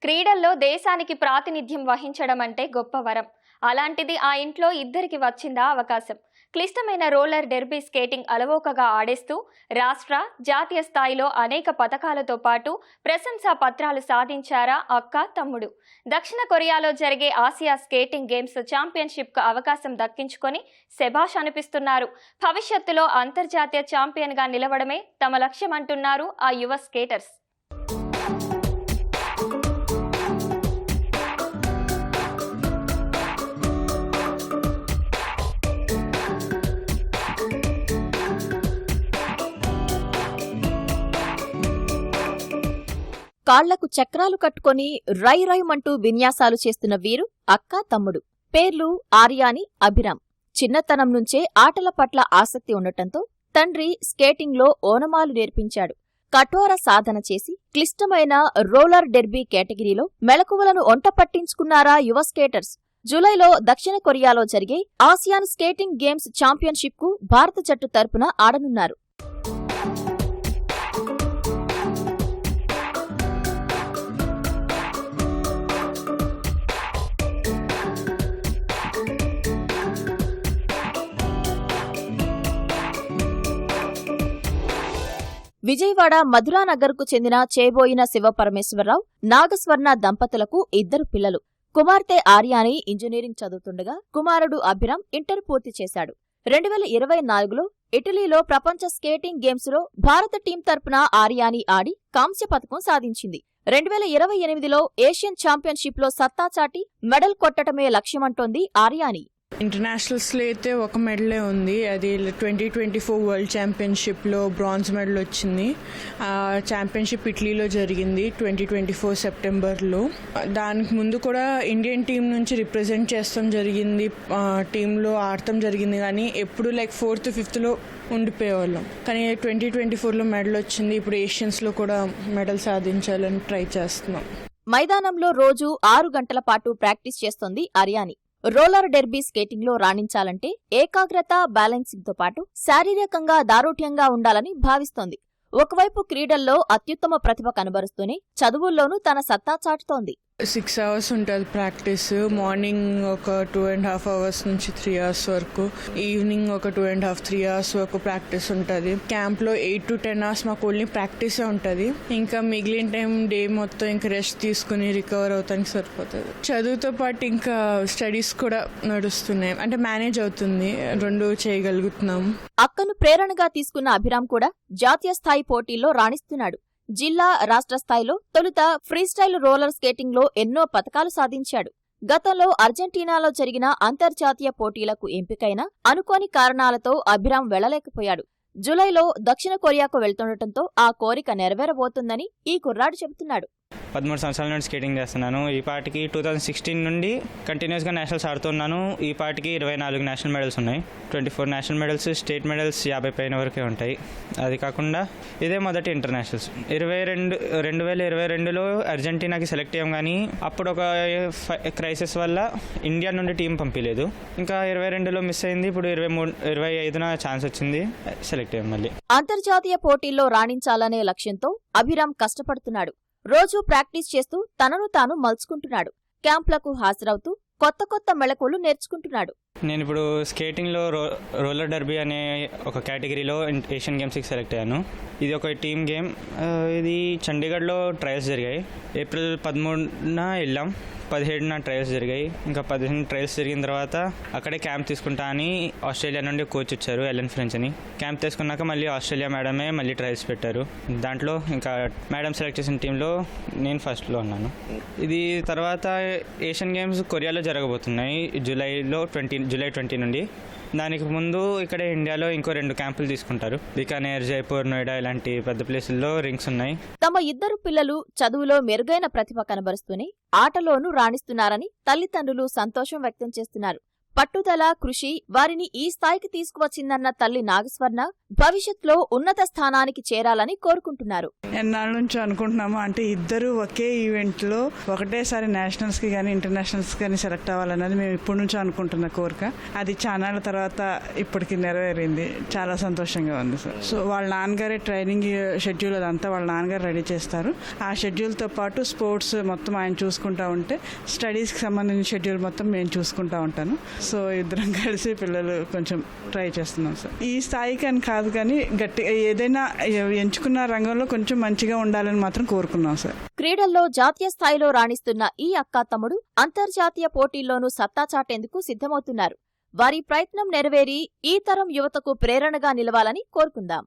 క్రీడల్లో దేశానికి ప్రాతినిధ్యం వహించడం అంటే గొప్ప వరం. అలాంటిది ఆ ఇంట్లో ఇద్దరికి వచ్చిందా అవకాశం. క్లిష్టమైన రోలర్ డెర్బీ స్కేటింగ్ అలవోకగా ఆడేస్తూ రాష్ట్ర, జాతీయ స్థాయిలో అనేక పతకాలతో పాటు ప్రశంసా పత్రాలు సాధించారా అక్క, తమ్ముడు. దక్షిణ కొరియాలో జరిగే ఆసియా స్కేటింగ్ గేమ్స్ ఛాంపియన్షిప్కు అవకాశం దక్కించుకొని శభాష్ అనిపిస్తున్నారు. భవిష్యత్తులో అంతర్జాతీయ ఛాంపియన్గా నిలవడమే తమ లక్ష్యం అంటున్నారు ఆ యువ స్కేటర్స్. కాళ్లకు చక్రాలు కట్టుకుని రై రైమంటూ విన్యాసాలు చేస్తున్న వీరు అక్క, తమ్ముడు. పేర్లు ఆర్యాని, అభిరామ్. చిన్నతనం నుంచే ఆటల పట్ల ఆసక్తి ఉండటంతో తండ్రి స్కేటింగ్లో ఓనమాలు నేర్పించాడు. కఠోర సాధన చేసి క్లిష్టమైన రోలర్ డెర్బీ కేటగిరీలో మెళకువలను ఒంట పట్టించుకున్నారా యువ స్కేటర్స్. జూలైలో దక్షిణ కొరియాలో జరిగే ఆసియాన్ స్కేటింగ్ గేమ్స్ ఛాంపియన్షిప్కు భారత జట్టు తరపున ఆడనున్నారు. విజయవాడ మధురానగర్కు చెందిన చేబోయిన శివపరమేశ్వరరావు, నాగస్వర్ణ దంపతులకు ఇద్దరు పిల్లలు. కుమార్తె ఆర్యాని ఇంజనీరింగ్ చదువుతుండగా కుమారుడు అభిరామ్ ఇంటర్ పూర్తి చేశాడు. 2024లో ఇటలీలో ప్రపంచ స్కేటింగ్ గేమ్స్లో భారత టీం తరపున ఆర్యాని ఆడి కాంస్య పతకం సాధించింది. 2028లో ఏషియన్ ఛాంపియన్షిప్లో సత్తా చాటి మెడల్ కొట్టడమే లక్ష్యమంటోంది ఆర్యాని. ఇంటర్నేషనల్స్లో అయితే ఒక మెడలే ఉంది. అది 2024 వరల్డ్ ఛాంపియన్షిప్లో బ్రాంజ్ మెడల్ వచ్చింది. ఆ ఛాంపియన్షిప్ ఇటలీలో జరిగింది 2024 సెప్టెంబర్లో. దానికి ముందు కూడా ఇండియన్ టీం నుంచి రిప్రజెంట్ చేస్తాం జరిగింది, టీంలో ఆడటం జరిగింది. కానీ ఎప్పుడు 4th, 5thలో ఉండిపోయేవాళ్ళం. కానీ 2024లో మెడల్ వచ్చింది. ఇప్పుడు ఏషియన్స్లో కూడా మెడల్ సాధించాలని ట్రై చేస్తున్నాం. మైదానంలో రోజు 6 గంటల పాటు ప్రాక్టీస్ చేస్తోంది ఆర్యాని. రోలర్ డెర్బీ స్కేటింగ్లో రాణించాలంటే ఏకాగ్రత, బ్యాలెన్సింగ్తో పాటు శారీరకంగా దారుఢ్యంగా ఉండాలని భావిస్తోంది. ఒకవైపు క్రీడల్లో అత్యుత్తమ ప్రతిభ కనబరుస్తూనే చదువుల్లోనూ తన సత్తా చాటుతోంది. 6 hours ఉంటుంది ప్రాక్టీస్. మార్నింగ్ ఒక 2.5 hours నుంచి 3 hours వరకు, ఈవినింగ్ ఒక 2.5, 3 hours వరకు ప్రాక్టీస్ ఉంటుంది. క్యాంప్లో 8 to 10 hours మాకు ఓన్లీ ప్రాక్టీసే ఉంటుంది. ఇంకా మిగిలిన టైం డే మొత్తం ఇంకా రెస్ట్ తీసుకుని రికవర్ అవుతానికి సరిపోతుంది. చదువుతో పాటు ఇంకా స్టడీస్ కూడా నడుస్తున్నాయి, అంటే మేనేజ్ అవుతుంది, 2 చేయగలుగుతున్నాం. అక్కను ప్రేరణగా తీసుకున్న అభిరామ్ కూడా జాతీయ స్థాయి పోటీల్లో రాణిస్తున్నాడు. జిల్లా, రాష్ట్ర స్థాయిలో తొలుత ఫ్రీస్టైల్ రోలర్ స్కేటింగ్లో ఎన్నో పతకాలు సాధించాడు. గతంలో అర్జెంటీనాలో జరిగిన అంతర్జాతీయ పోటీలకు ఎంపికైన అనుకోని కారణాలతో అభిరామ్ వెళ్లలేకపోయాడు. జూలైలో దక్షిణ కొరియాకు వెళ్తుండటంతో ఆ కోరిక నెరవేరబోతుందని ఈ కుర్రాడు చెబుతున్నాడు. 13 సంవత్సరాల నుండి స్కేటింగ్ చేస్తున్నాను. ఈ పాటికి 2016 నుండి కంటిన్యూస్గా నేషనల్స్ ఆడుతున్నాను. ఈ పాటికి 24 నేషనల్ మెడల్స్ ఉన్నాయి. 24 నేషనల్ మెడల్స్, స్టేట్ మెడల్స్ 50 పైన వరకే ఉంటాయి. అది కాకుండా ఇదే మొదటి ఇంటర్నేషనల్స్. 2022లో అర్జెంటీనాకి సెలెక్ట్ అయ్యాం, కానీ అప్పుడు ఒక క్రైసిస్ వల్ల ఇండియా నుండి టీం పంపించలేదు. ఇంకా 22లో మిస్ అయింది. ఇప్పుడు 25న ఛాన్స్ వచ్చింది, సెలెక్ట్ అయ్యాం మళ్ళీ. అంతర్జాతీయ పోటీల్లో రాణించాలనే లక్ష్యంతో అభిరామ్ కష్టపడుతున్నాడు. రోజూ ప్రాక్టీస్ చేస్తూ తనను తాను మలుచుకుంటున్నాడు. క్యాంపులకు హాజరవుతూ కొత్త కొత్త మెళకువలు నేర్చుకుంటున్నాడు. నేను ఇప్పుడు స్కేటింగ్లో రోలర్ డర్బీ అనే ఒక కేటగిరీలో ఏషియన్ గేమ్స్కి సెలెక్ట్ అయ్యాను. ఇది ఒక టీమ్ గేమ్. ఇది చండీగఢ్లో ట్రయల్స్ జరిగాయి. ఏప్రిల్ 13న వెళ్ళాం, 17న ట్రయల్స్ జరిగాయి. ఇంకా 15 ట్రయల్స్ జరిగిన తర్వాత అక్కడే క్యాంప్ తీసుకుంటా అని ఆస్ట్రేలియా నుండి కోచ్ ఇచ్చారు, ఎలెన్ ఫ్రెంచ్ అని. క్యాంప్ తీసుకున్నాక మళ్ళీ ఆస్ట్రేలియా మేడమే మళ్ళీ ట్రయల్స్ పెట్టారు. దాంట్లో ఇంకా మేడం సెలెక్ట్ చేసిన టీంలో నేను ఫస్ట్లో ఉన్నాను. ఇది తర్వాత ఏషియన్ గేమ్స్ కొరియాలో జరగబోతున్నాయి జూలై 20 నుండి. దానికి ముందు ఇక్కడ ఇండియాలో ఇంకో 2 క్యాంపులు తీసుకుంటారు. బికానేర్, జైపూర్, నోయిడా ఇలాంటి పెద్ద ప్లేసుల్లో రింగ్స్ ఉన్నాయి. తమ ఇద్దరు పిల్లలు చదువులో మెరుగైన ప్రతిభ కనబరుస్తూనే ఆటలోనూ రాణిస్తున్నారని తల్లిదండ్రులు సంతోషం వ్యక్తం చేస్తున్నారు. పట్టుదల, కృషి వారిని ఈ స్థాయికి తీసుకువచ్చిందన్న తల్లి నాగస్వర్ణ భవిష్యత్తులో ఉన్నత స్థానానికి చేరాలని కోరుకుంటున్నారు. ఎన్నాళ్ళ నుంచి అనుకుంటున్నాము, అంటే ఇద్దరు ఒకే ఈవెంట్లో ఒకటేసారి నేషనల్స్కి కానీ ఇంటర్నేషనల్స్కి కానీ సెలెక్ట్ అవ్వాలన్నది మేము ఇప్పటి నుంచో అనుకుంటున్న కోరిక. అది చానాళ్ళ తర్వాత ఇప్పటికి నెరవేరింది. చాలా సంతోషంగా ఉంది సార్. సో వాళ్ళ నాన్నగారే ట్రైనింగ్ షెడ్యూల్ అదంతా వాళ్ళ నాన్నగారు రెడీ చేస్తారు. ఆ షెడ్యూల్తో పాటు స్పోర్ట్స్ మొత్తం ఆయన చూసుకుంటూ ఉంటే స్టడీస్కి సంబంధించిన షెడ్యూల్ మొత్తం నేను చూసుకుంటూ ఉంటాను. సో ఇద్దరం కలిసి పిల్లలు కొంచెం ట్రై చేస్తున్నాం సార్. ఈ స్థాయికి అని కాదు కానీ గట్టిగా ఏదైనా ఎంచుకున్న రంగంలో కొంచెం మంచిగా ఉండాలని మాత్రం కోరుకున్నాం సార్. క్రీడల్లో జాతీయ స్థాయిలో రాణిస్తున్న ఈ అక్కా తమ్ముడు అంతర్జాతీయ పోటీల్లోనూ సత్తా చాటేందుకు సిద్ధమవుతున్నారు. వారి ప్రయత్నం నెరవేరి ఈ తరం యువతకు ప్రేరణగా నిలవాలని కోరుకుందాం.